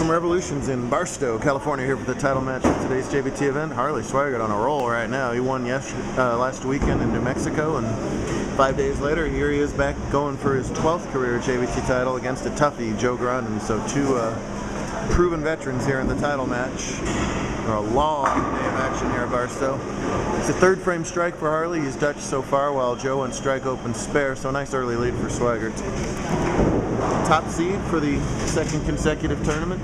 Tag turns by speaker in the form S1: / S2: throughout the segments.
S1: From Revolutions in Barstow, California, here for the title match of today's JBT event. Harley Swigert on a roll right now. He won last weekend in New Mexico, and 5 days later, here he is back going for his 12th career JBT title against a toughie, Joe Grondin. So two proven veterans here in the title match. A long day of action here at Barstow. It's a third frame strike for Harley. He's Dutch so far, while Joe on strike open spare. So nice early lead for Swigert. Top seed for the second consecutive tournament.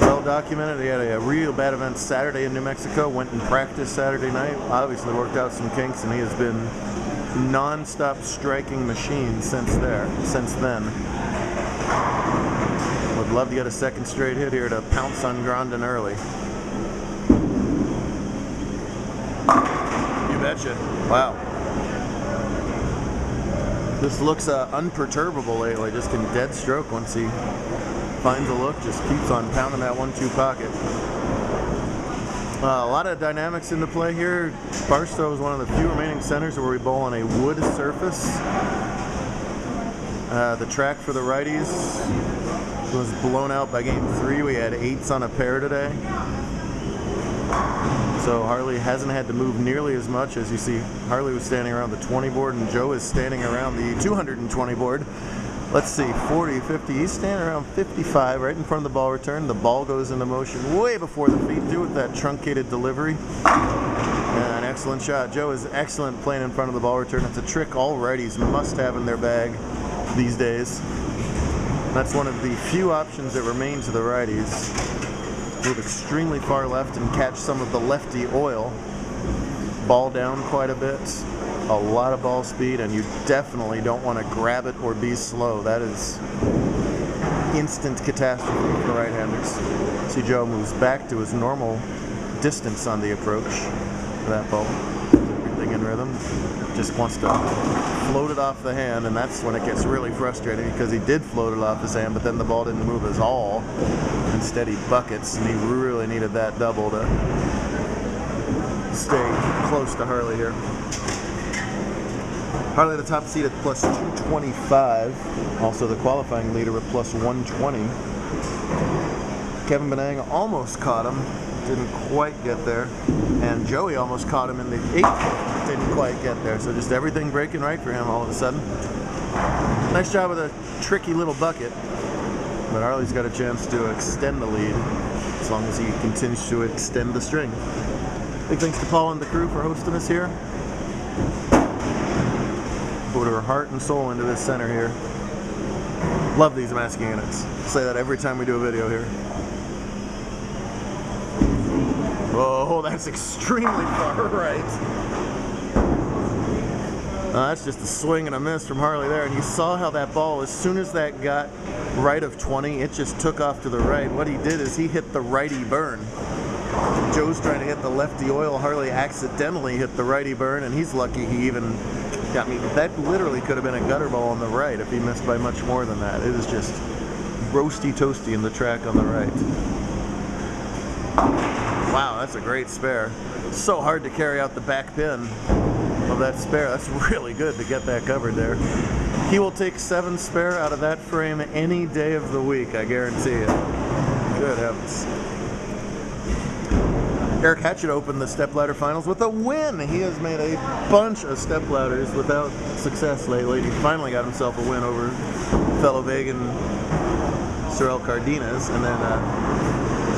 S1: Well documented. He had a real bad event Saturday in New Mexico. Went and practiced Saturday night. Obviously worked out some kinks, and he has been non-stop striking machine since then. Would love to get a second straight hit here to pounce on Grondin early. You betcha. Wow. This looks unperturbable lately, just in dead stroke once he finds a look, just keeps on pounding that 1-2 pocket. A lot of dynamics into play here. Barstow is one of the few remaining centers where we bowl on a wood surface. The track for the righties was blown out by game 3. We had 8s on a pair today. So Harley hasn't had to move nearly as much. As you see, Harley was standing around the 20 board and Joe is standing around the 220 board. Let's see, 40, 50, he's standing around 55 right in front of the ball return. The ball goes into motion way before the feet do with that truncated delivery. An excellent shot. Joe is excellent playing in front of the ball return. It's a trick all righties must have in their bag these days. That's one of the few options that remain to the righties. Move extremely far left and catch some of the lefty oil. Ball down quite a bit. A lot of ball speed, and you definitely don't want to grab it or be slow. That is instant catastrophe for right-handers. See, Joe moves back to his normal distance on the approach for that ball. Everything in rhythm. Just wants to float it off the hand, and that's when it gets really frustrating, because he did float it off his hand, but then the ball didn't move at all. Instead, he buckets, and he really needed that double to stay close to Harley here. Harley the top seed at plus 225. Also the qualifying leader at plus 120. Kevin Benang almost caught him. Didn't quite get there. And Joey almost caught him in the 8th. Didn't quite get there. So just everything breaking right for him all of a sudden. Nice job with a tricky little bucket. But Harley's got a chance to extend the lead as long as he continues to extend the string. Big thanks to Paul and the crew for hosting us here. Put her heart and soul into this center here. Love these masking units. Say that every time we do a video here. Whoa, that's extremely far right. That's just a swing and a miss from Harley there. And you saw how that ball, as soon as that got right of 20, it just took off to the right. What he did is he hit the righty burn. Joe's trying to hit the lefty oil. Harley accidentally hit the righty burn, and he's lucky he even got me. That literally could have been a gutter ball on the right if he missed by much more than that. It is just roasty toasty in the track on the right. Wow, that's a great spare. So hard to carry out the back pin of that spare. That's really good to get that covered there. He will take 7 spare out of that frame any day of the week, I guarantee it. Good heavens. Eric Hatchett opened the stepladder finals with a win. He has made a bunch of stepladders without success lately. He finally got himself a win over fellow Vegan Sorel Cardenas, and then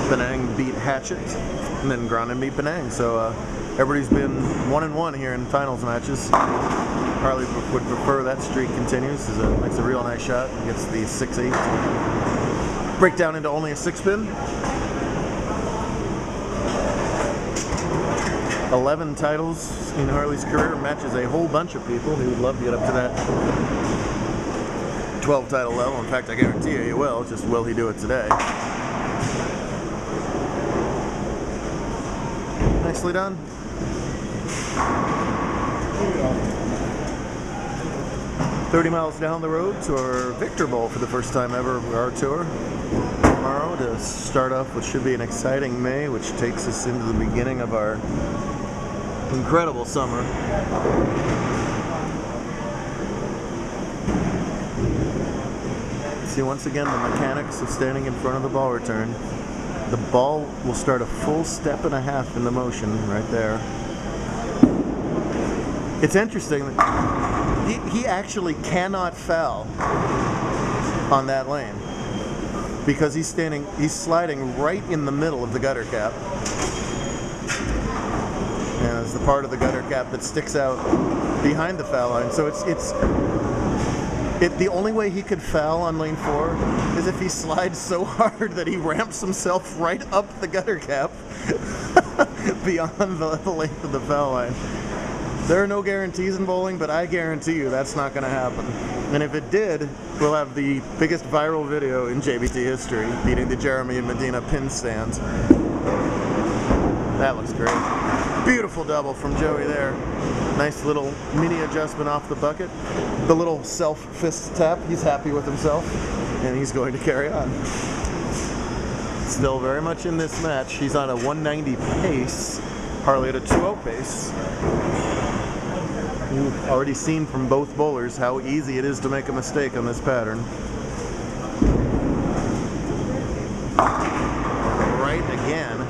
S1: Benang beat Hatchett, and then Grondin beat Benang. So everybody's been 1-1 here in finals matches. Harley would prefer that streak continues. Makes a real nice shot. Gets the 6-8. Break down into only a 6-pin. 11 titles in Harley's career, matches a whole bunch of people. He would love to get up to that 12 title level. In fact, I guarantee you he will. Just will he do it today? Nicely done. 30 miles down the road to our Victor Bowl for the first time ever of our tour. Tomorrow to start off what should be an exciting May, which takes us into the beginning of our incredible summer. See, once again, the mechanics of standing in front of the ball return. The ball will start a full step and a half into motion right there. It's interesting that he actually cannot foul on that lane because he's sliding right in the middle of the gutter cap. And it's the part of the gutter cap that sticks out behind the foul line. So the only way he could foul on lane 4 is if he slides so hard that he ramps himself right up the gutter cap beyond the length of the foul line. There are no guarantees in bowling, but I guarantee you that's not going to happen. And if it did, we'll have the biggest viral video in JBT history, beating the Jeremy and Medina pin stand. That looks great. Beautiful double from Joey there. Nice little mini adjustment off the bucket. The little self-fist tap. He's happy with himself, and he's going to carry on. Still very much in this match. He's on a 190 pace. Harley at a 2-0 pace. You've already seen from both bowlers how easy it is to make a mistake on this pattern. Right again.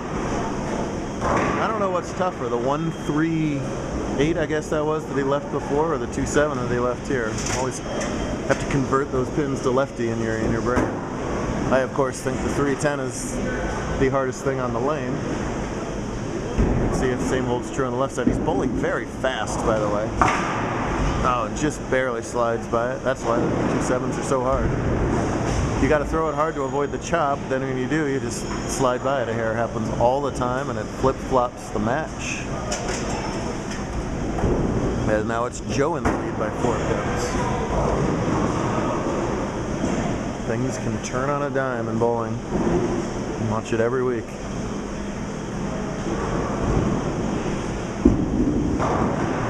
S1: I don't know what's tougher, the 1-3-8 I guess that was that he left before, or the 2-7 that he left here. Always have to convert those pins to lefty in your brain. I of course think the 3-10 is the hardest thing on the lane. See if the same holds true on the left side. He's bowling very fast, by the way. Oh, and just barely slides by it. That's why the 2-7s are so hard. You got to throw it hard to avoid the chop. Then when you do, you just slide by it a hair. It happens all the time, and it flip-flops the match. And now it's Joe in the lead by 4 pins. Things can turn on a dime in bowling. Watch it every week.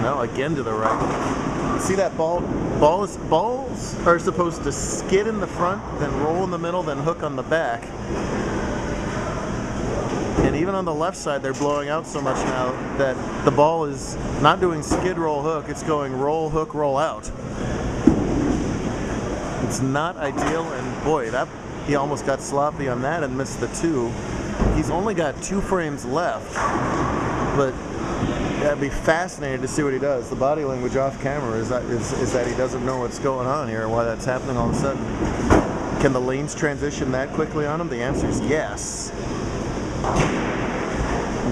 S1: No, again to the right. See that ball? Balls are supposed to skid in the front, then roll in the middle, then hook on the back. And even on the left side, they're blowing out so much now that the ball is not doing skid, roll, hook. It's going roll, hook, roll out. It's not ideal, and boy, he almost got sloppy on that and missed the 2. He's only got 2 frames left, but I'd be fascinated to see what he does. The body language off camera is that he doesn't know what's going on here and why that's happening all of a sudden. Can the lanes transition that quickly on him? The answer is yes.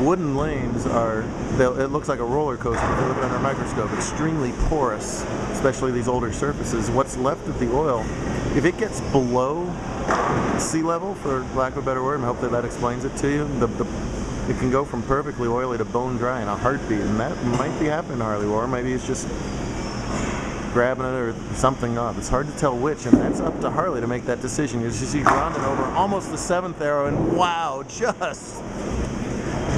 S1: Wooden lanes it looks like a roller coaster if you look at it under a microscope. Extremely porous, especially these older surfaces. What's left of the oil, if it gets below sea level, for lack of a better word, and hopefully that explains it to you, it can go from perfectly oily to bone dry in a heartbeat, and that might be happening to Harley, or maybe he's just grabbing it or something off. It's hard to tell which, and that's up to Harley to make that decision. You see Rondon over almost the 7th arrow, and wow, just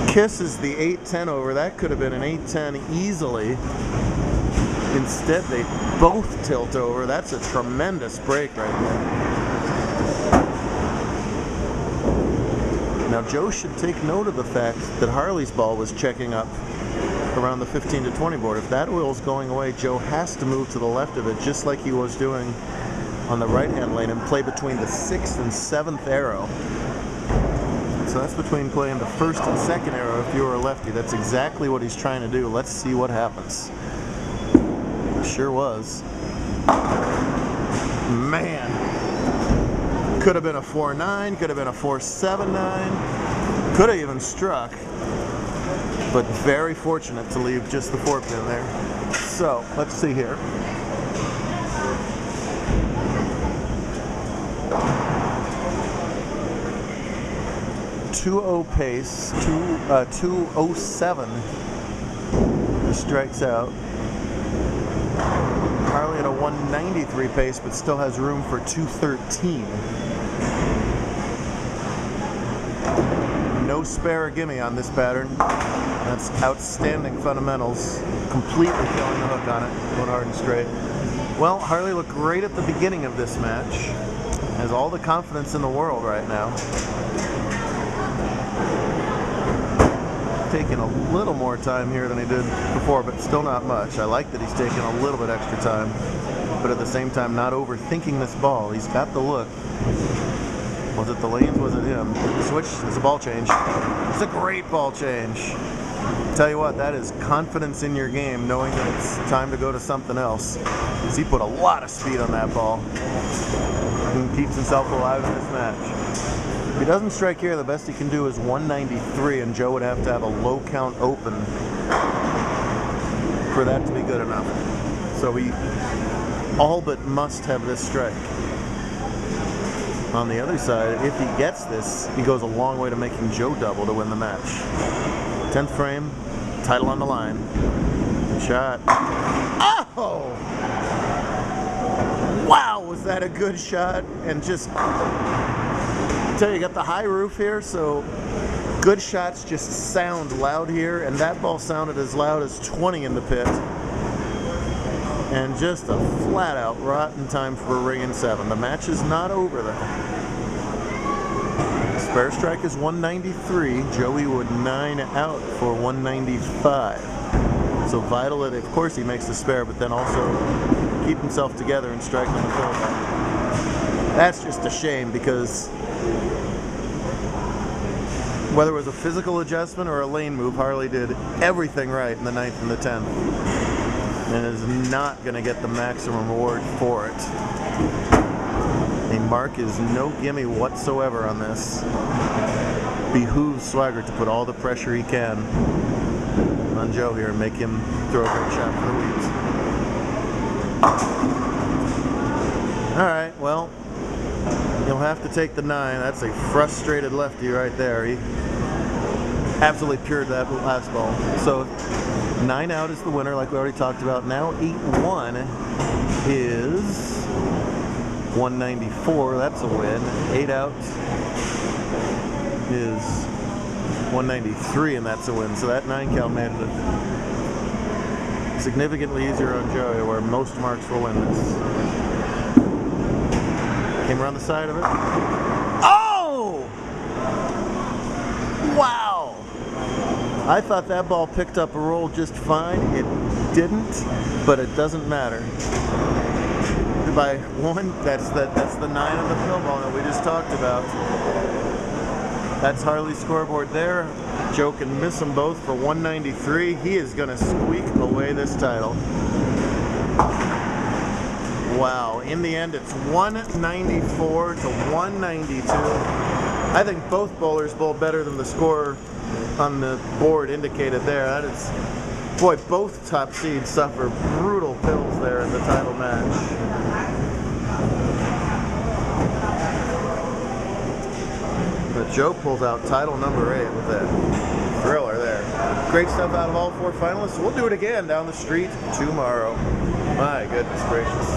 S1: kisses the 8-10 over. That could have been an 8-10 easily. Instead, they both tilt over. That's a tremendous break right there. Now Joe should take note of the fact that Harley's ball was checking up around the 15 to 20 board. If that oil's going away, Joe has to move to the left of it, just like he was doing on the right-hand lane, and play between the 6th and 7th arrow. So that's between playing the 1st and 2nd arrow if you were a lefty. That's exactly what he's trying to do. Let's see what happens. It sure was. Man. Could have been a 4-9, could have been a 4-7-9, could have even struck, but very fortunate to leave just the 4-pin there. So, let's see here. .20 pace, 2:07. He strikes out. Harley at a 193 pace, but still has room for 213. No spare or gimme on this pattern. That's outstanding fundamentals. Completely killing the hook on it, going hard and straight. Well, Harley looked great at the beginning of this match. Has all the confidence in the world right now. Taking a little more time here than he did before, but still not much. I like that he's taking a little bit extra time. but at the same time not overthinking this ball. He's got the look. Was it the lanes? Was it him? Switch. It's a ball change. It's a great ball change. Tell you what, that is confidence in your game, knowing that it's time to go to something else. Because he put a lot of speed on that ball and keeps himself alive in this match. If he doesn't strike here, the best he can do is 193, and Joe would have to have a low count open for that to be good enough. So he all but must have this strike. On the other side, if he gets this, he goes a long way to making Joe double to win the match. 10th frame, title on the line. Shot. Oh! Wow, was that a good shot? And just, I tell you, you got the high roof here, so good shots just sound loud here, and that ball sounded as loud as 20 in the pit. And just a flat out rotten time for a ring in 7. The match is not over though. Spare strike is 193. Joey would 9 out for 195. So vital that, of course, he makes the spare, but then also keep himself together and strike on the fill ball. That's just a shame, because whether it was a physical adjustment or a lane move, Harley did everything right in the 9th and the 10th. And is not going to get the maximum reward for it. A mark is no gimme whatsoever on this. Behooves Swigert to put all the pressure he can on Joe here and make him throw a great shot for the weeds. Alright, well, you'll have to take the 9. That's a frustrated lefty right there. He absolutely pured that last ball. So 9 out is the winner, like we already talked about. Now 8-1 is 194. That's a win. 8 out is 193, and that's a win. So that 9 count made it significantly easier on Joey, where most marks will win this. Came around the side of it. Oh! Wow! I thought that ball picked up a roll just fine. It didn't, but it doesn't matter. By 1, that's the 9 on the fill ball that we just talked about. That's Harley's scoreboard there. Joe can miss them both for 193. He is going to squeak away this title. Wow. In the end, it's 194 to 192. I think both bowlers bowled better than the score on the board indicated there. That is, boy, both top seeds suffer brutal pills there in the title match. But Joe pulls out title number 8 with that thriller there. Great stuff out of all 4 finalists. We'll do it again down the street tomorrow. My goodness gracious.